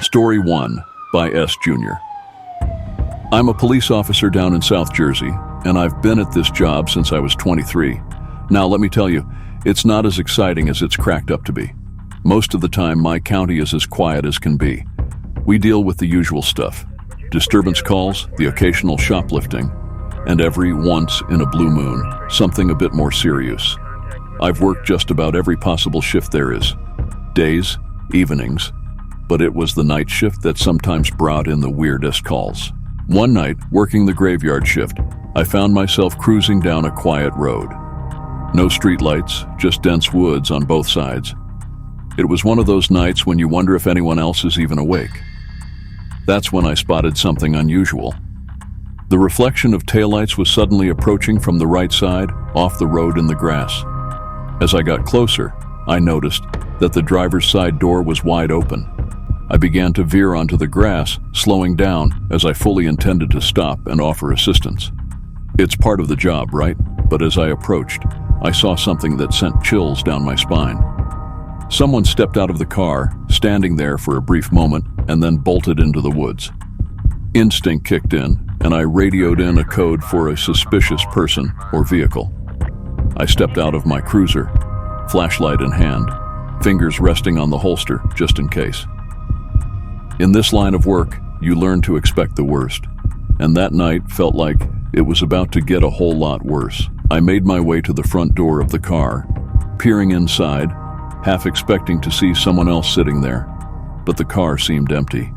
Story 1 by S. Jr. I'm a police officer down in South Jersey, and I've been at this job since I was 23. Now, let me tell you, it's not as exciting as it's cracked up to be. Most of the time, my county is as quiet as can be. We deal with the usual stuff: disturbance calls, the occasional shoplifting, and every once in a blue moon, something a bit more serious. I've worked just about every possible shift there is. Days, evenings, but it was the night shift that sometimes brought in the weirdest calls. One night, working the graveyard shift, I found myself cruising down a quiet road. No streetlights, just dense woods on both sides. It was one of those nights when you wonder if anyone else is even awake. That's when I spotted something unusual. The reflection of taillights was suddenly approaching from the right side, off the road in the grass. As I got closer, I noticed that the driver's side door was wide open. I began to veer onto the grass, slowing down as I fully intended to stop and offer assistance. It's part of the job, right? But as I approached, I saw something that sent chills down my spine. Someone stepped out of the car, standing there for a brief moment, and then bolted into the woods. Instinct kicked in, and I radioed in a code for a suspicious person or vehicle. I stepped out of my cruiser, flashlight in hand, fingers resting on the holster just in case. In this line of work, you learn to expect the worst, and that night felt like it was about to get a whole lot worse. I made my way to the front door of the car, peering inside, half expecting to see someone else sitting there, but the car seemed empty.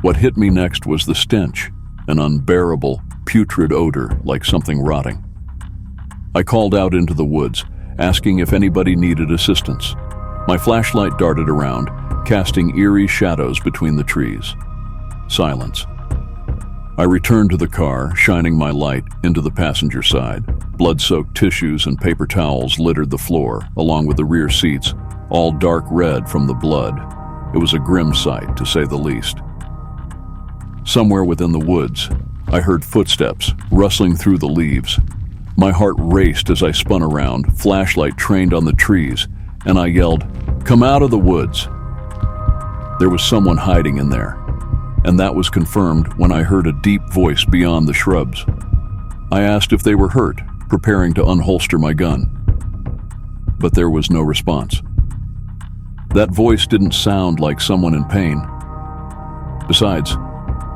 What hit me next was the stench, an unbearable, putrid odor like something rotting. I called out into the woods, asking if anybody needed assistance. My flashlight darted around, casting eerie shadows between the trees. Silence. I returned to the car, shining my light into the passenger side. Blood-soaked tissues and paper towels littered the floor, along with the rear seats, all dark red from the blood. It was a grim sight, to say the least. Somewhere within the woods, I heard footsteps rustling through the leaves. My heart raced as I spun around, flashlight trained on the trees, and I yelled, "Come out of the woods!" There was someone hiding in there, and that was confirmed when I heard a deep voice beyond the shrubs. I asked if they were hurt, preparing to unholster my gun. But there was no response. That voice didn't sound like someone in pain. Besides,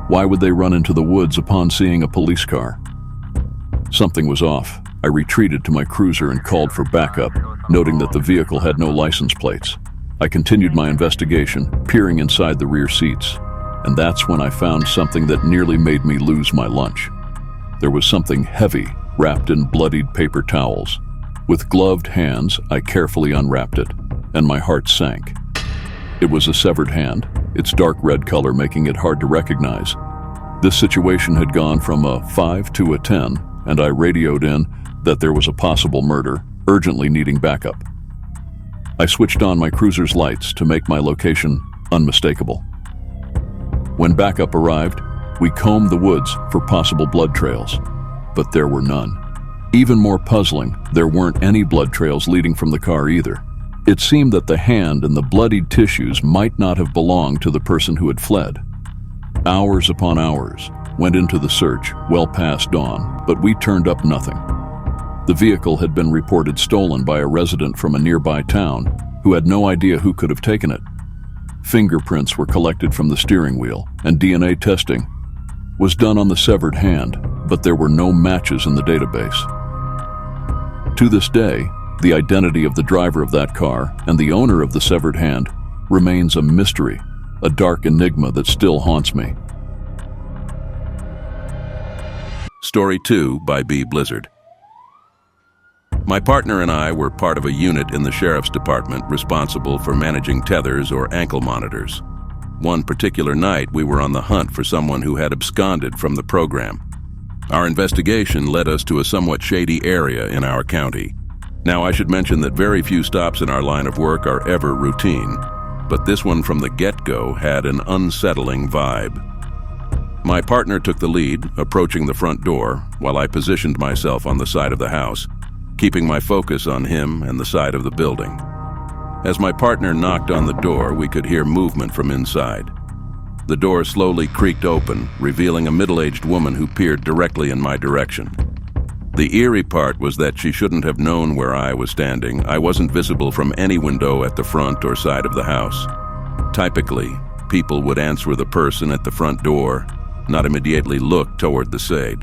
why would they run into the woods upon seeing a police car? Something was off. I retreated to my cruiser and called for backup, noting that the vehicle had no license plates. I continued my investigation, peering inside the rear seats, and that's when I found something that nearly made me lose my lunch. There was something heavy wrapped in bloodied paper towels. With gloved hands, I carefully unwrapped it, and my heart sank. It was a severed hand, its dark red color making it hard to recognize. This situation had gone from a 5 to a 10, and I radioed in that there was a possible murder, urgently needing backup. I switched on my cruiser's lights to make my location unmistakable. When backup arrived, we combed the woods for possible blood trails, but there were none. Even more puzzling, there weren't any blood trails leading from the car either. It seemed that the hand and the bloodied tissues might not have belonged to the person who had fled. Hours upon hours went into the search, well past dawn, but we turned up nothing. The vehicle had been reported stolen by a resident from a nearby town who had no idea who could have taken it. Fingerprints were collected from the steering wheel, and DNA testing was done on the severed hand, but there were no matches in the database. To this day, the identity of the driver of that car and the owner of the severed hand remains a mystery, a dark enigma that still haunts me. Story 2 by B. Blizzard. My partner and I were part of a unit in the sheriff's department responsible for managing tethers or ankle monitors. One particular night, we were on the hunt for someone who had absconded from the program. Our investigation led us to a somewhat shady area in our county. Now, I should mention that very few stops in our line of work are ever routine, but this one from the get-go had an unsettling vibe. My partner took the lead, approaching the front door, while I positioned myself on the side of the house, keeping my focus on him and the side of the building. As my partner knocked on the door, we could hear movement from inside. The door slowly creaked open, revealing a middle-aged woman who peered directly in my direction. The eerie part was that she shouldn't have known where I was standing. I wasn't visible from any window at the front or side of the house. Typically, people would answer the person at the front door, not immediately look toward the shade.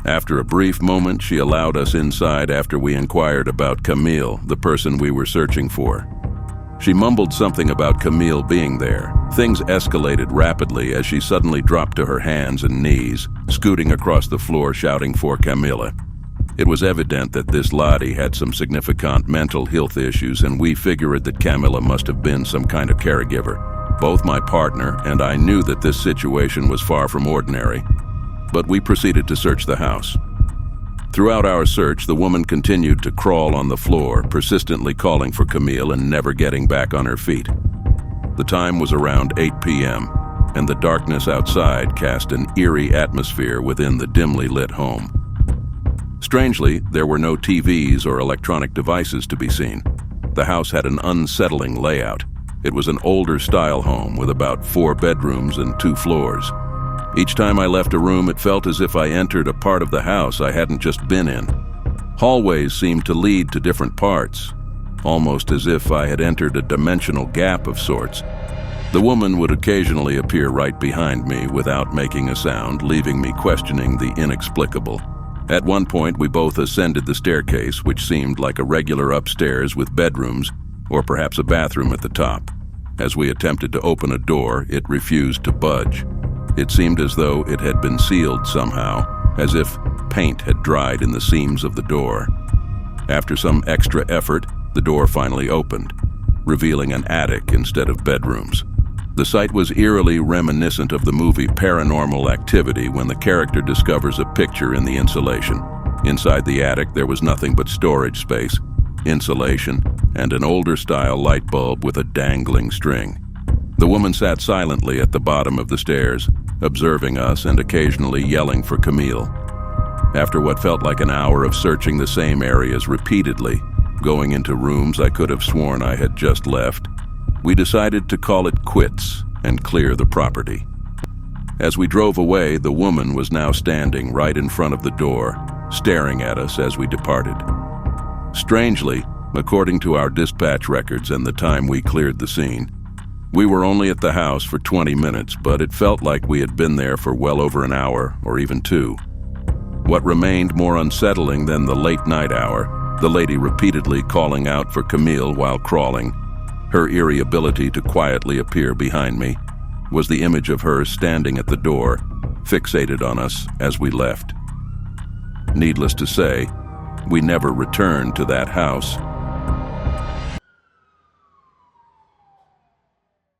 After a brief moment, she allowed us inside after we inquired about Camille, the person we were searching for. She mumbled something about Camille being there. Things escalated rapidly as she suddenly dropped to her hands and knees, scooting across the floor shouting for Camilla. It was evident that this laddie had some significant mental health issues, and we figured that Camilla must have been some kind of caregiver. Both my partner and I knew that this situation was far from ordinary, but we proceeded to search the house. Throughout our search, the woman continued to crawl on the floor, persistently calling for Camille and never getting back on her feet. The time was around 8 p.m., and the darkness outside cast an eerie atmosphere within the dimly lit home. Strangely, there were no TVs or electronic devices to be seen. The house had an unsettling layout. It was an older-style home with about 4 bedrooms and 2 floors. Each time I left a room, it felt as if I entered a part of the house I hadn't just been in. Hallways seemed to lead to different parts, almost as if I had entered a dimensional gap of sorts. The woman would occasionally appear right behind me without making a sound, leaving me questioning the inexplicable. At one point, we both ascended the staircase, which seemed like a regular upstairs with bedrooms, or perhaps a bathroom at the top. As we attempted to open a door, it refused to budge. It seemed as though it had been sealed somehow, as if paint had dried in the seams of the door. After some extra effort, the door finally opened, revealing an attic instead of bedrooms. The sight was eerily reminiscent of the movie Paranormal Activity when the character discovers a picture in the insulation. Inside the attic, there was nothing but storage space, insulation, and an older-style light bulb with a dangling string. The woman sat silently at the bottom of the stairs, observing us and occasionally yelling for Camille. After what felt like an hour of searching the same areas repeatedly, going into rooms I could have sworn I had just left, we decided to call it quits and clear the property. As we drove away, the woman was now standing right in front of the door, staring at us as we departed. Strangely, according to our dispatch records and the time we cleared the scene, we were only at the house for 20 minutes, but it felt like we had been there for well over an hour or even 2. What remained more unsettling than the late night hour, the lady repeatedly calling out for Camille while crawling, her eerie ability to quietly appear behind me, was the image of her standing at the door, fixated on us as we left. Needless to say, we never returned to that house